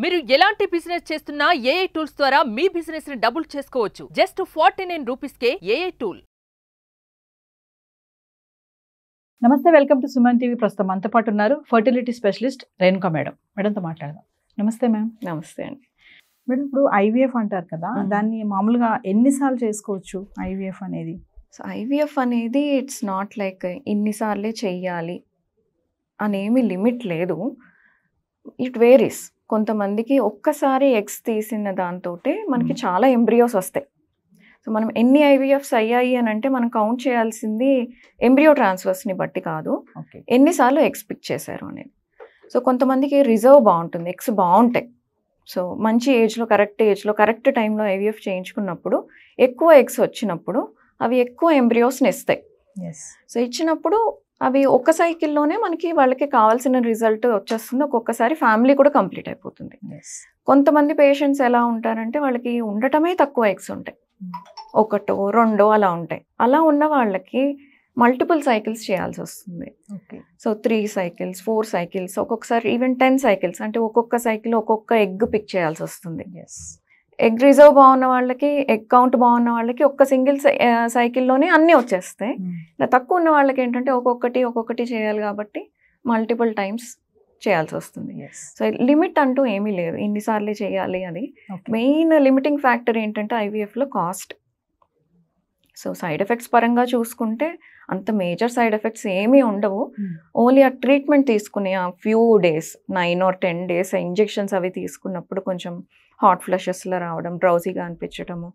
మీరు ఎలాంటి బిజినెస్ చేస్తున్నా ఏఐ టూల్స్ ద్వారా మీ బిజినెస్ ని డబుల్ చేసుకోవచ్చు. జస్ట్ 49 రూపీస్కే ఏఐ టూల్. నమస్తే, వెల్కమ్ టు సుమన్ టీవీ. ప్రస్తుతం మనతో పాటు ఉన్నారు ఫర్టిలిటీ స్పెషలిస్ట్ రేణుకా మేడం. మేడంతో మాట్లాడదాం. నమస్తే మ్యామ్. నమస్తే అండి మేడం, ఇప్పుడు ఐవీఎఫ్ అంటారు కదా, దాన్ని మామూలుగా ఎన్నిసార్లు చేసుకోవచ్చు ఐవీఎఫ్ అనేది? సో ఐవీఎఫ్ అనేది ఇట్స్ నాట్ లైక్ ఇన్నిసార్లే చెయ్యాలి అనేమి లిమిట్ లేదు. It varies. కొంతమందికి ఒక్కసారి ఎగ్స్ తీసిన దాంతో మనకి చాలా ఎంబ్రియోస్ వస్తాయి. సో మనం ఎన్ని ఐవీఎఫ్స్ అయ్యాయి అని అంటే మనం కౌంట్ చేయాల్సింది ఎంబ్రియో ట్రాన్స్ఫర్స్ని బట్టి కాదు, ఎన్నిసార్లు ఎగ్స్ పిక్ చేశారు అనేది. సో కొంతమందికి రిజర్వ్ బాగుంటుంది, ఎగ్స్ బాగుంటాయి. సో మంచి ఏజ్లో, కరెక్ట్ ఏజ్లో, కరెక్ట్ టైంలో ఐవీఎఫ్ చేయించుకున్నప్పుడు ఎక్కువ ఎగ్స్ వచ్చినప్పుడు అవి ఎక్కువ ఎంబ్రియోస్ని ఇస్తాయి. సో ఇచ్చినప్పుడు అవి ఒక్క సైకిల్లోనే వాళ్ళకి కావాల్సిన రిజల్ట్ వచ్చేస్తుంది. ఒక్కొక్కసారి ఫ్యామిలీ కూడా కంప్లీట్ అయిపోతుంది. కొంతమంది పేషెంట్స్ ఎలా ఉంటారంటే వాళ్ళకి ఉండటమే తక్కువ ఎగ్స్ ఉంటాయి, ఒకటో రెండో అలా ఉంటాయి. అలా ఉన్న వాళ్ళకి మల్టిపుల్ సైకిల్స్ చేయాల్సి వస్తుంది. సో 3 సైకిల్స్, 4 సైకిల్స్, ఒక్కొక్కసారి ఈవెన్ 10 సైకిల్స్, అంటే ఒక్కొక్క సైకిల్ ఒక్కొక్క ఎగ్ పిక్ చేయాల్సి వస్తుంది. ఎగ్ రిజర్వ్ బాగున్న వాళ్ళకి, ఎగ్ కౌంట్ బాగున్న వాళ్ళకి ఒక్క సింగిల్ సైకిల్లోనే అన్నీ వచ్చేస్తాయి. ఇలా తక్కువ ఉన్న వాళ్ళకి ఏంటంటే ఒక్కొక్కటి చేయాలి కాబట్టి మల్టిపుల్ టైమ్స్ చేయాల్సి వస్తుంది. సో లిమిట్ అంటూ ఏమీ లేదు, ఇన్నిసార్లు చేయాలి అది. మెయిన్ లిమిటింగ్ ఫ్యాక్టర్ ఏంటంటే ఐవీఎఫ్లో కాస్ట్. సో సైడ్ ఎఫెక్ట్స్ పరంగా చూసుకుంటే అంత మేజర్ సైడ్ ఎఫెక్ట్స్ ఏమీ ఉండవు. ఓన్లీ ఆ ట్రీట్మెంట్ తీసుకునే ఆ few days, 9 or 10 days injections అవి తీసుకున్నప్పుడు కొంచెం హాట్ ఫ్లషెస్లో రావడం, డ్రౌజీగా అనిపించడము,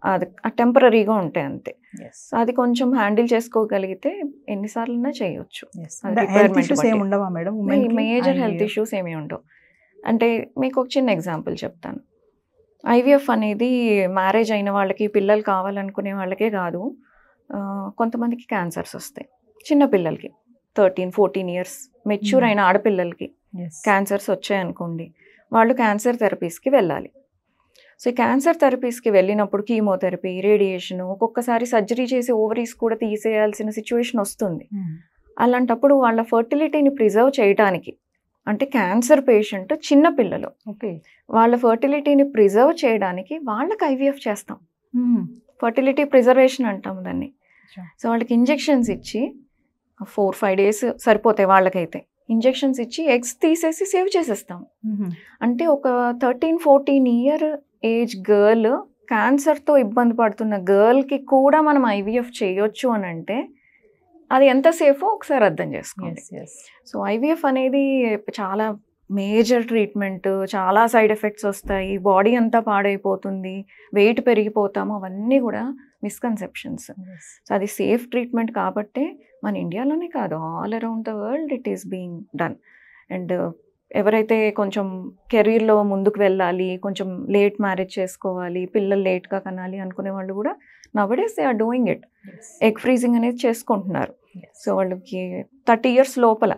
అది టెంపరీగా ఉంటాయి అంతే. సో అది కొంచెం హ్యాండిల్ చేసుకోగలిగితే ఎన్నిసార్లు చేయొచ్చు. మేజర్ హెల్త్ ఇష్యూస్ ఏమీ ఉండవు. అంటే మీకు ఒక చిన్న ఎగ్జాంపుల్ చెప్తాను. ఐవీఎఫ్ అనేది మ్యారేజ్ అయిన వాళ్ళకి, పిల్లలు కావాలనుకునే వాళ్ళకే కాదు, కొంతమందికి క్యాన్సర్స్ వస్తాయి. చిన్న పిల్లలకి 13-14 years మెచ్యూర్ అయిన ఆడపిల్లలకి క్యాన్సర్స్ వచ్చాయనుకోండి, వాళ్ళు క్యాన్సర్ థెరపీస్కి వెళ్ళాలి. సో ఈ క్యాన్సర్ థెరపీస్కి వెళ్ళినప్పుడు కీమోథెరపీ, రేడియేషన్, ఒక్కొక్కసారి సర్జరీ చేసి ఓవరీస్ కూడా తీసేయాల్సిన సిచ్యువేషన్ వస్తుంది. అలాంటప్పుడు వాళ్ళ ఫర్టిలిటీని ప్రిజర్వ్ చేయడానికి, అంటే క్యాన్సర్ పేషెంట్ చిన్న పిల్లలు, వాళ్ళ ఫర్టిలిటీని ప్రిజర్వ్ చేయడానికి వాళ్ళకి ఐవీఎఫ్ చేస్తాం. ఫర్టిలిటీ ప్రిజర్వేషన్ అంటాం దాన్ని. సో వాళ్ళకి ఇంజెక్షన్స్ ఇచ్చి 4-5 days సరిపోతాయి వాళ్ళకైతే. ఇంజెక్షన్స్ ఇచ్చి ఎగ్స్ తీసేసి సేవ్ చేసేస్తాం. అంటే ఒక 13-14 year ఏజ్ గర్ల్, క్యాన్సర్తో ఇబ్బంది పడుతున్న గర్ల్కి కూడా మనం ఐవీఎఫ్ చేయొచ్చు అని అంటే అది ఎంత సేఫో ఒకసారి అర్థం చేసుకోండి. సో ఐవీఎఫ్ అనేది చాలా మేజర్ ట్రీట్మెంట్, చాలా సైడ్ ఎఫెక్ట్స్ వస్తాయి, బాడీ అంతా పాడైపోతుంది, వెయిట్ పెరిగిపోతాము, అవన్నీ కూడా మిస్కన్సెప్షన్స్. సో అది సేఫ్ ట్రీట్మెంట్ కాబట్టి మన ఇండియాలోనే కాదు, all around the world it is being done. And ఎవరైతే కొంచెం కెరీర్లో ముందుకు వెళ్ళాలి, కొంచెం లేట్ మ్యారేజ్ చేసుకోవాలి, పిల్లలు లేట్గా కనాలి అనుకునే వాళ్ళు కూడా nowadays they are doing it. Egg freezing అనేది చేసుకుంటున్నారు. సో వాళ్ళకి 30 years లోపల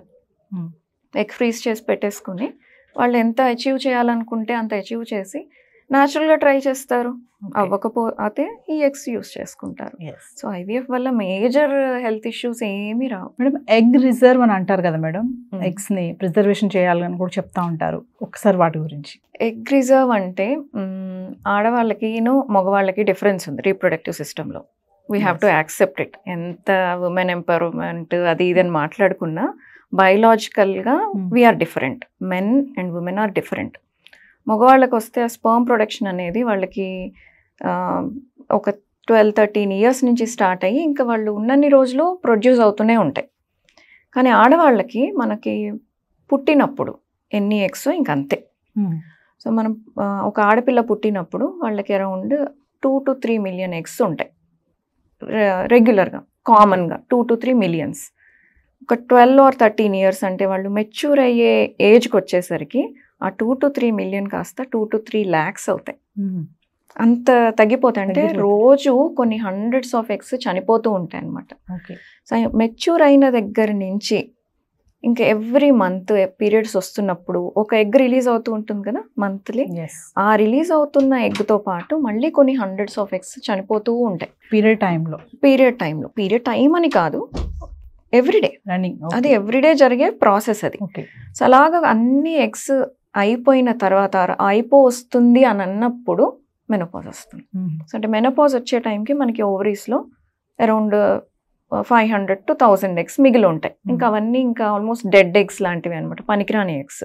ఎగ్ ఫ్రీజ్ చేసి పెట్టేసుకుని వాళ్ళు ఎంత అచీవ్ చేయాలనుకుంటే అంత అచీవ్ చేసి న్యాచురల్గా ట్రై చేస్తారు. అవ్వకపోతే ఈ ఎగ్స్ యూస్ చేసుకుంటారు. సో ఐవీఎఫ్ వల్ల మేజర్ హెల్త్ ఇష్యూస్ ఏమీ రావు. మేడం, ఎగ్ రిజర్వ్ అని అంటారు కదా మేడం, ఎగ్స్ని ప్రిజర్వేషన్ చేయాలని కూడా చెప్తా ఉంటారు. ఒకసారి వాటి గురించి. ఎగ్ రిజర్వ్ అంటే ఆడవాళ్ళకి మగవాళ్ళకి డిఫరెన్స్ ఉంది రీప్రొడక్టివ్ సిస్టంలో. We have to accept it. ఎంత ఉమెన్ ఎంపవర్మెంట్ అది ఇది అని మాట్లాడుకున్నా బయలాజికల్గా we are different. Men and women are different. మగవాళ్ళకి వస్తే ఆ స్పర్మ్ ప్రొడక్షన్ అనేది వాళ్ళకి ఒక 12-13 years నుంచి స్టార్ట్ అయ్యి ఇంకా వాళ్ళు ఉన్నన్ని రోజులు ప్రొడ్యూస్ అవుతూనే ఉంటాయి. కానీ ఆడవాళ్ళకి మనకి పుట్టినప్పుడు ఎన్ని ఎగ్స్ ఇంకంతే. సో మనం ఒక ఆడపిల్ల పుట్టినప్పుడు వాళ్ళకి అరౌండ్ 2 to 3 million ఎగ్స్ ఉంటాయి రెగ్యులర్గా, కామన్గా 2 to 3 million. ఒక 12 or 13 years అంటే వాళ్ళు మెచ్యూర్ అయ్యే ఏజ్కి వచ్చేసరికి ఆ 2 to 3 million కాస్త 2 to 3 lakhs అవుతాయి. అంత తగ్గిపోతాయి. అంటే రోజు కొన్ని hundreds of eggs చనిపోతూ ఉంటాయి అన్నమాట. సో మెచ్యూర్ అయిన దగ్గర నుంచి ఇంకా ఎవ్రీ మంత్ పీరియడ్స్ వస్తున్నప్పుడు ఒక ఎగ్ రిలీజ్ అవుతూ ఉంటుంది కదా మంత్లీ. ఆ రిలీజ్ అవుతున్న ఎగ్తో పాటు మళ్ళీ కొన్ని hundreds of eggs చనిపోతూ ఉంటాయి పీరియడ్ టైంలో. పీరియడ్ టైం అని కాదు, ఎవ్రీడే రన్నింగ్, అది ఎవ్రీడే జరిగే ప్రాసెస్ అది. సో అలాగా అన్ని ఎగ్స్ అయిపోయిన తర్వాత వస్తుంది అని అన్నప్పుడు మెనోపాజ్ వస్తుంది. సో అంటే మెనోపాజ్ వచ్చే టైంకి మనకి ఓవరీస్లో అరౌండ్ 500 to 1000 ఎగ్స్ మిగిలి ఉంటాయి. ఇంకా అవన్నీ ఇంకా ఆల్మోస్ట్ డెడ్ ఎగ్స్ లాంటివి అనమాట, పనికిరాని ఎగ్స్.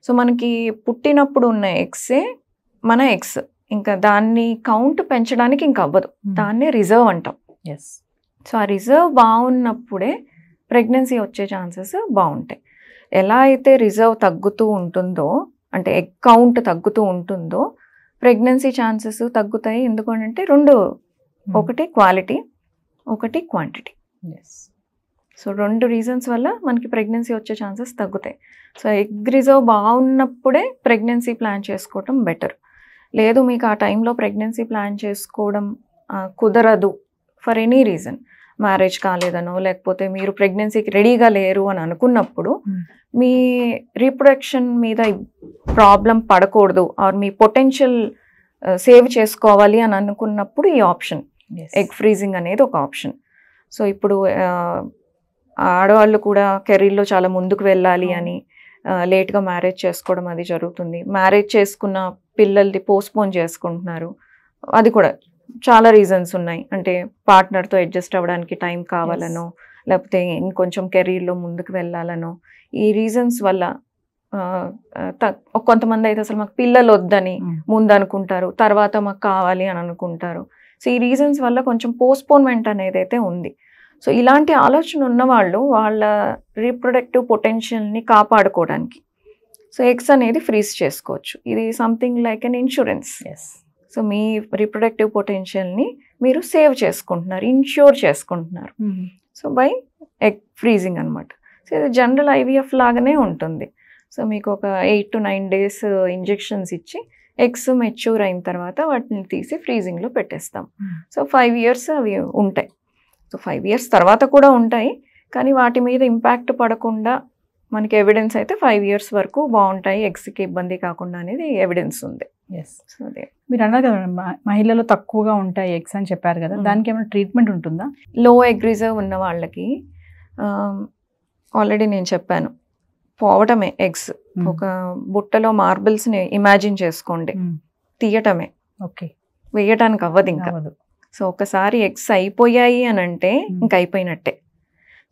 సో మనకి పుట్టినప్పుడు ఉన్న ఎగ్సే మన ఎగ్స్, ఇంకా దాన్ని కౌంట్ పెంచడానికి ఇంకా అవ్వదు, దాన్నే రిజర్వ్ అంటాం. సో ఆ రిజర్వ్ బాగున్నప్పుడే ప్రెగ్నెన్సీ వచ్చే ఛాన్సెస్ బాగుంటాయి. ఎలా అయితే రిజర్వ్ తగ్గుతూ ఉంటుందో, అంటే ఎగ్ కౌంట్ తగ్గుతూ ఉంటుందో ప్రెగ్నెన్సీ ఛాన్సెస్ తగ్గుతాయి. ఎందుకంటే రెండు, ఒకటి క్వాలిటీ, ఒకటి క్వాంటిటీ. సో 2 రీజన్స్ వల్ల మనకి ప్రెగ్నెన్సీ వచ్చే ఛాన్సెస్ తగ్గుతాయి. సో ఎగ్ రిజర్వ్ బాగున్నప్పుడే ప్రెగ్నెన్సీ ప్లాన్ చేసుకోవడం బెటర్. లేదు మీకు ఆ టైంలో ప్రెగ్నెన్సీ ప్లాన్ చేసుకోవడం కుదరదు ఫర్ ఎనీ రీజన్, మ్యారేజ్ కాలేదనో లేకపోతే మీరు ప్రెగ్నెన్సీకి రెడీగా లేరు అని అనుకున్నప్పుడు, మీ రీప్రొడక్షన్ మీద ప్రాబ్లం పడకూడదు ఆర్ మీ పొటెన్షియల్ సేవ్ చేసుకోవాలి అని అనుకున్నప్పుడు ఈ ఆప్షన్ ఎగ్ ఫ్రీజింగ్ అనేది ఒక ఆప్షన్. సో ఇప్పుడు ఆడవాళ్ళు కూడా కెరీర్లో చాలా ముందుకు వెళ్ళాలి అని లేట్గా మ్యారేజ్ చేసుకోవడం అది జరుగుతుంది. మ్యారేజ్ చేసుకున్న పిల్లల్ని పోస్ట్పోన్ చేసుకుంటున్నారు. అది కూడా చాలా రీజన్స్ ఉన్నాయి. అంటే పార్ట్నర్తో అడ్జస్ట్ అవ్వడానికి టైం కావాలనో, లేకపోతే ఇంకొంచెం కెరీర్లో ముందుకు వెళ్ళాలనో, ఈ రీజన్స్ వల్ల కొంతమంది అయితే అసలు మాకు పిల్లలు వద్దని ముందు అనుకుంటారు, తర్వాత మాకు కావాలి అని అనుకుంటారు. సో ఈ రీజన్స్ వల్ల కొంచెం పోస్ట్పోన్మెంట్ అనేది అయితే ఉంది. సో ఇలాంటి ఆలోచన ఉన్నవాళ్ళు వాళ్ళ రీప్రొడక్టివ్ పొటెన్షియల్ని కాపాడుకోవడానికి సో ఎగ్స్ అనేది ఫ్రీజ్ చేసుకోవచ్చు. ఇది something like an insurance. So మీ రీప్రొడక్టివ్ పొటెన్షియల్ని మీరు సేవ్ చేసుకుంటున్నారు, ఇన్ష్యూర్ చేసుకుంటున్నారు. సో బై ఎగ్ ఫ్రీజింగ్ అనమాట. సో ఇది జనరల్ ఐవీఎఫ్ లాగానే ఉంటుంది. సో మీకు ఒక 8 to 9 days ఇంజెక్షన్స్ ఇచ్చి ఎగ్స్ మెచ్యూర్ అయిన తర్వాత వాటిని తీసి ఫ్రీజింగ్లో పెట్టేస్తాం. సో 5 years అవి ఉంటాయి. సో 5 years తర్వాత కూడా ఉంటాయి, కానీ వాటి మీద ఇంపాక్ట్ పడకుండా మనకి ఎవిడెన్స్ అయితే 5 years వరకు బాగుంటాయి, ఎగ్స్కి ఇబ్బంది కాకుండా అనేది ఎవిడెన్స్ ఉంది. సో అదే మీరు అన్నారు కదా మహిళలు తక్కువగా ఉంటాయి ఎగ్స్ అని చెప్పారు కదా, దానికి ఏమైనా ట్రీట్మెంట్ ఉంటుందా? లో ఎగ్ రిజర్వ్ ఉన్న వాళ్ళకి ఆల్రెడీ నేను చెప్పాను, పోవటమే ఎగ్స్. ఒక బుట్టలో మార్బుల్స్ని ఇమాజిన్ చేసుకోండి, తీయటమే, ఓకే, వేయటానికి అవ్వదు ఇంకా. సో ఒకసారి ఎగ్స్ అయిపోయాయి అని అంటే ఇంక అయిపోయినట్టే.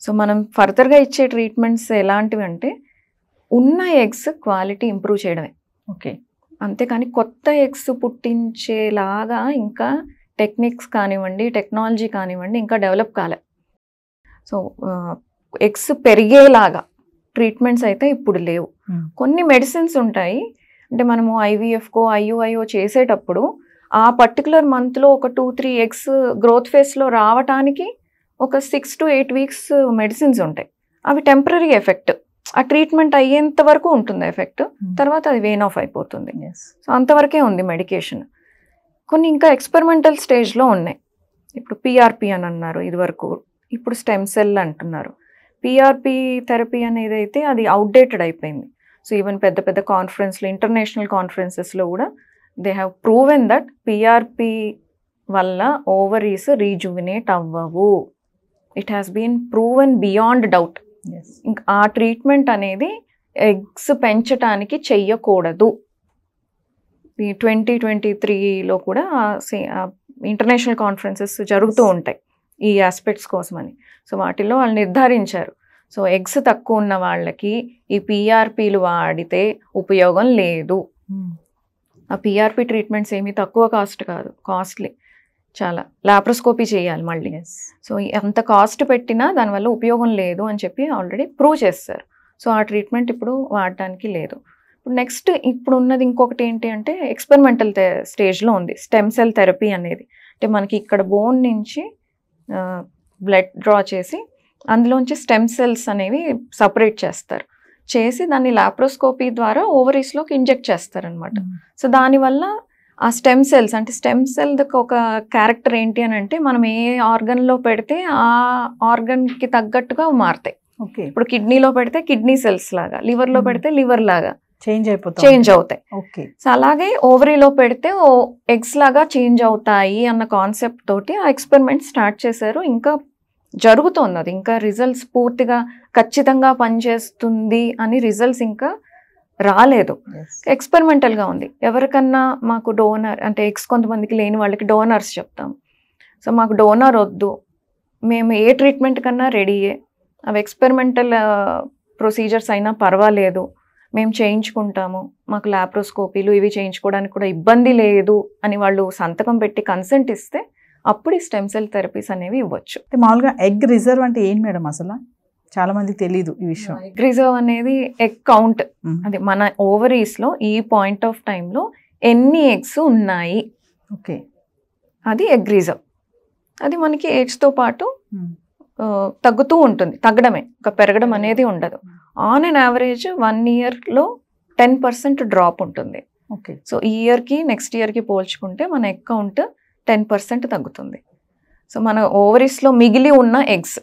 సో మనం ఫర్దర్గా ఇచ్చే ట్రీట్మెంట్స్ ఎలాంటివి అంటే ఉన్న ఎగ్స్ క్వాలిటీ ఇంప్రూవ్ చేయడమే, ఓకే. అంతేకాని కొత్త ఎగ్స్ పుట్టించేలాగా ఇంకా టెక్నిక్స్ కానివ్వండి, టెక్నాలజీ కానివ్వండి ఇంకా డెవలప్ కాలే. సో ఎగ్స్ పెరిగేలాగా ట్రీట్మెంట్స్ అయితే ఇప్పుడు లేవు. కొన్ని మెడిసిన్స్ ఉంటాయి, అంటే మనము ఐవీఎఫ్కో ఐయుఐఓ చేసేటప్పుడు ఆ పర్టికులర్ మంత్లో ఒక 2-3 ఎగ్స్ గ్రోత్ ఫేస్లో రావటానికి ఒక 6 to 8 weeks మెడిసిన్స్ ఉంటాయి. అవి టెంపరీ ఎఫెక్ట్, ఆ ట్రీట్మెంట్ అయ్యేంత వరకు ఉంటుంది ఎఫెక్ట్, తర్వాత అది వేన్ ఆఫ్ అయిపోతుంది. సో అంతవరకే ఉంది మెడికేషన్. కొన్ని ఇంకా ఎక్స్పెరిమెంటల్ స్టేజ్లో ఉన్నాయి. ఇప్పుడు పిఆర్పి అని అన్నారు ఇదివరకు, ఇప్పుడు స్టెమ్ సెల్ అంటున్నారు. పిఆర్పి థెరపీ అనేది అయితే అది అవుట్డేటెడ్ అయిపోయింది. సో ఈవెన్ పెద్ద పెద్ద కాన్ఫరెన్స్లో, ఇంటర్నేషనల్ కాన్ఫరెన్సెస్లో కూడా they have proven that PRP వల్ల ఓవరీస్ రీజువినేట్ అవ్వవు. It has been proven beyond doubt. ఇంకా ఆ ట్రీట్మెంట్ అనేది ఎగ్స్ పెంచటానికి చెయ్యకూడదు. ఈ 2023లో కూడా ఇంటర్నేషనల్ కాన్ఫరెన్సెస్ జరుగుతూ ఉంటాయి ఈ ఆస్పెక్ట్స్ కోసమని. సో వాటిల్లో వాళ్ళు నిర్ధారించారు, సో ఎగ్స్ తక్కువ ఉన్న వాళ్ళకి ఈ పిఆర్పీలు వాడితే ఉపయోగం లేదు. ఆ పిఆర్పి ట్రీట్మెంట్స్ ఏమీ తక్కువ కాస్ట్ కాదు, కాస్ట్లీ చాలా. లాప్రోస్కోపీ చేయాలి మళ్ళీ. సో అంత కాస్ట్ పెట్టినా దానివల్ల ఉపయోగం లేదు అని చెప్పి ఆల్రెడీ ప్రూవ్ చేస్తారు. సో ఆ ట్రీట్మెంట్ ఇప్పుడు వాడడానికి లేదు. ఇప్పుడు నెక్స్ట్ ఇప్పుడు ఉన్నది ఇంకొకటి ఏంటి అంటే ఎక్స్పెరిమెంటల్ స్టేజ్లో ఉంది స్టెమ్ సెల్ థెరపీ అనేది. అంటే మనకి ఇక్కడ బోన్ నుంచి బ్లడ్ డ్రా చేసి అందులోంచి స్టెమ్ సెల్స్ అనేవి సపరేట్ చేస్తారు, చేసి దాన్ని లాప్రోస్కోపీ ద్వారా ఓవరీస్లోకి ఇంజెక్ట్ చేస్తారనమాట. సో దానివల్ల ఆ స్టెమ్ సెల్స్, అంటే స్టెమ్ సెల్కి ఒక క్యారెక్టర్ ఏంటి అని అంటే మనం ఏ ఆర్గన్లో పెడితే ఆ ఆర్గన్కి తగ్గట్టుగా మారుతాయి. ఓకే, ఇప్పుడు కిడ్నీలో పెడితే కిడ్నీ సెల్స్ లాగా, లివర్లో పెడితే లివర్ లాగా చేంజ్ అవుతాయి. ఓకే, సో అలాగే ఓవరీలో పెడితే ఎగ్స్ లాగా చేంజ్ అవుతాయి అన్న కాన్సెప్ట్ తోటి ఆ ఎక్స్పెరిమెంట్ స్టార్ట్ చేశారు. ఇంకా జరుగుతోంది అది, ఇంకా రిజల్ట్స్ పూర్తిగా ఖచ్చితంగా పనిచేస్తుంది అని రిజల్ట్స్ ఇంకా రాలేదు, ఎక్స్పెరిమెంటల్గా ఉంది. ఎవరికన్నా మాకు డోనర్ అంటే ఎగ్స్ కొంతమందికి లేని వాళ్ళకి డోనర్స్ చెప్తాం. సో మాకు డోనర్ వద్దు, మేము ఏ ట్రీట్మెంట్ కన్నా రెడీయే, అవి ఎక్స్పెరిమెంటల్ ప్రొసీజర్స్ అయినా పర్వాలేదు, మేము చేయించుకుంటాము, మాకు లాప్రోస్కోపీలు ఇవి చేయించుకోవడానికి కూడా ఇబ్బంది లేదు అని వాళ్ళు సంతకం పెట్టి కన్సెంట్ ఇస్తే అప్పుడు ఈ స్టెమ్ సెల్ థెరపీస్ అనేవి ఇవ్వచ్చు. మామూలుగా ఎగ్ రిజర్వ్ అంటే ఏంటి మేడం? అసలు చాలా మందికి తెలియదు ఈ విషయం. ఎగ్ రిజర్వ్ అనేది ఎగ్ కౌంట్, అది మన ఓవరీస్ లో ఈ పాయింట్ ఆఫ్ టైంలో ఎన్ని ఎగ్స్ ఉన్నాయి, ఓకే, అది ఎగ్ రిజర్వ్. అది మనకి ఏజ్ తో పాటు తగ్గుతూ ఉంటుంది, తగ్గడమే, ఒక పెరగడం అనేది ఉండదు. ఆన్ అండ్ యావరేజ్ 1 yearలో 10% డ్రాప్ ఉంటుంది. ఓకే, సో ఈ ఇయర్కి నెక్స్ట్ ఇయర్కి పోల్చుకుంటే మన ఎగ్ కౌంట్ 10% తగ్గుతుంది. సో మన ఓవరీస్లో మిగిలి ఉన్న ఎగ్స్,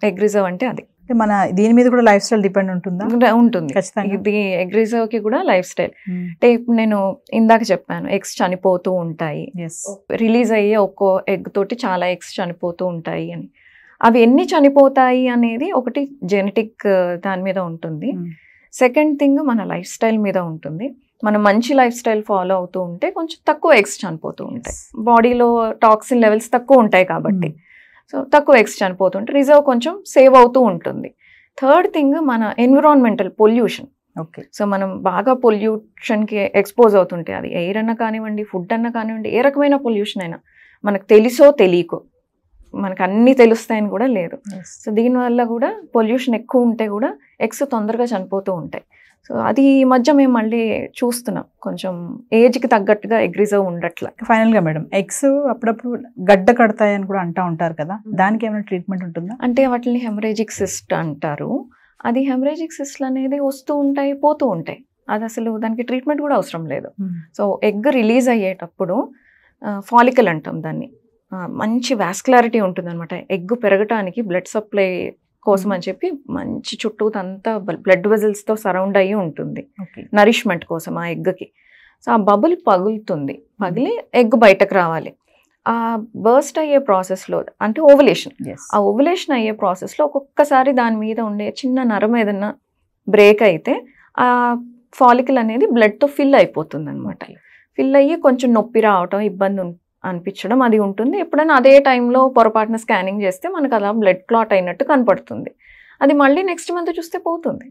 ఎగ్ రిజర్వ్ అంటే అది. మన దీని మీద కూడా లైఫ్ స్టైల్ డిపెండ్ ఉంటుందా? ఉంటుంది, ఇది ఎగ్ రిజర్వ్ కి కూడా లైఫ్ స్టైల్. అంటే ఇప్పుడు నేను ఇందాక చెప్పాను ఎగ్స్ చనిపోతూ ఉంటాయి, రిలీజ్ అయ్యే ఒక్కో ఎగ్ తోటి చాలా ఎగ్స్ చనిపోతూ ఉంటాయి అని. అవి ఎన్ని చనిపోతాయి అనేది ఒకటి జెనెటిక్ దాని మీద ఉంటుంది. సెకండ్ థింగ్ మన లైఫ్ స్టైల్ మీద ఉంటుంది. మనం మంచి లైఫ్ స్టైల్ ఫాలో అవుతూ ఉంటే కొంచెం తక్కువ ఎగ్స్ చనిపోతూ ఉంటాయి, బాడీలో టాక్సిన్ లెవెల్స్ తక్కువ ఉంటాయి కాబట్టి. సో తక్కువ ఎగ్స్ చనిపోతుంటే రిజర్వ్ కొంచెం సేవ్ అవుతూ ఉంటుంది. థర్డ్ థింగ్ మన ఎన్విరాన్మెంటల్ పొల్యూషన్. ఓకే, సో మనం బాగా పొల్యూషన్కి ఎక్స్పోజ్ అవుతుంటే, అది ఎయిర్ అన్నా కానివ్వండి, ఫుడ్ అన్నా కానివ్వండి, ఏ రకమైన పొల్యూషన్ అయినా మనకు తెలుసో తెలియకో, మనకు అన్నీ తెలుస్తాయని కూడా లేదు. సో దీనివల్ల కూడా పొల్యూషన్ ఎక్కువ ఉంటే కూడా ఎగ్స్ తొందరగా చనిపోతూ ఉంటాయి. సో అది ఈ మధ్య మేము మళ్ళీ చూస్తున్నాం, కొంచెం ఏజ్కి తగ్గట్టుగా ఎగ్ రిజర్వ్ ఉండట్లా. ఫైనల్గా మేడం, ఎగ్స్ అప్పుడప్పుడు గడ్డ కడతాయని కూడా అంటూ ఉంటారు కదా, దానికి ఏమైనా ట్రీట్మెంట్ ఉంటుందా? అంటే వాటిని హెమరేజిక్ సిస్ట్ అంటారు. అది హెమరేజిక్ సిస్ట్లు అనేది వస్తూ ఉంటాయి, పోతూ ఉంటాయి, అది అసలు దానికి ట్రీట్మెంట్ కూడా అవసరం లేదు. సో ఎగ్ రిలీజ్ అయ్యేటప్పుడు ఫాలికల్ అంటాం దాన్ని, మంచి వాస్కులారిటీ ఉంటుంది అనమాట. ఎగ్ పెరగటానికి బ్లడ్ సప్లై కోసం అని చెప్పి మంచి చుట్టూతంతా బ్లడ్ వెజల్స్తో సరౌండ్ అయ్యి ఉంటుంది, నరిష్మెంట్ కోసం ఆ ఎగ్కి. సో ఆ బబుల్ పగులుతుంది, పగిలి ఎగ్ బయటకు రావాలి. ఆ బర్స్ట్ అయ్యే ప్రాసెస్లో అంటే ఓవులేషన్, ఆ ఓవులేషన్ అయ్యే ప్రాసెస్లో ఒక్కొక్కసారి దాని మీద ఉండే చిన్న నరం ఏదన్నా బ్రేక్ అయితే ఆ ఫాలికల్ అనేది బ్లడ్తో ఫిల్ అయిపోతుంది అనమాట. ఫిల్ అయ్యి కొంచెం నొప్పి రావటం, ఇబ్బంది అనిపించడం అది ఉంటుంది. ఎప్పుడైనా అదే టైంలో పొరపాటున స్కానింగ్ చేస్తే మనకు అలా బ్లడ్ క్లాట్ అయినట్టు కనపడుతుంది. అది మళ్ళీ నెక్స్ట్ మంత్ చూస్తే పోతుంది.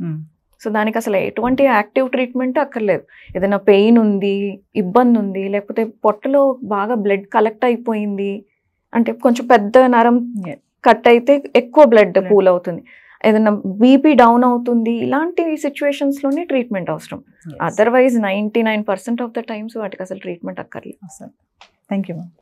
సో దానికి అసలు ఎటువంటి యాక్టివ్ ట్రీట్మెంట్ అక్కర్లేదు. ఏదైనా పెయిన్ ఉంది, ఇబ్బంది ఉంది, లేకపోతే పొట్టలో బాగా బ్లడ్ కలెక్ట్ అయిపోయింది అంటే, కొంచెం పెద్ద నరం కట్ అయితే ఎక్కువ బ్లడ్ పూల్ అవుతుంది, ఏదైనా బీపీ డౌన్ అవుతుంది, ఇలాంటి సిచ్యువేషన్స్లోనే ట్రీట్మెంట్ అవసరం. అదర్వైజ్ 99% ఆఫ్ ద టైమ్స్ వాటికి అసలు ట్రీట్మెంట్ అక్కర్లేదు. Thank you ma'am.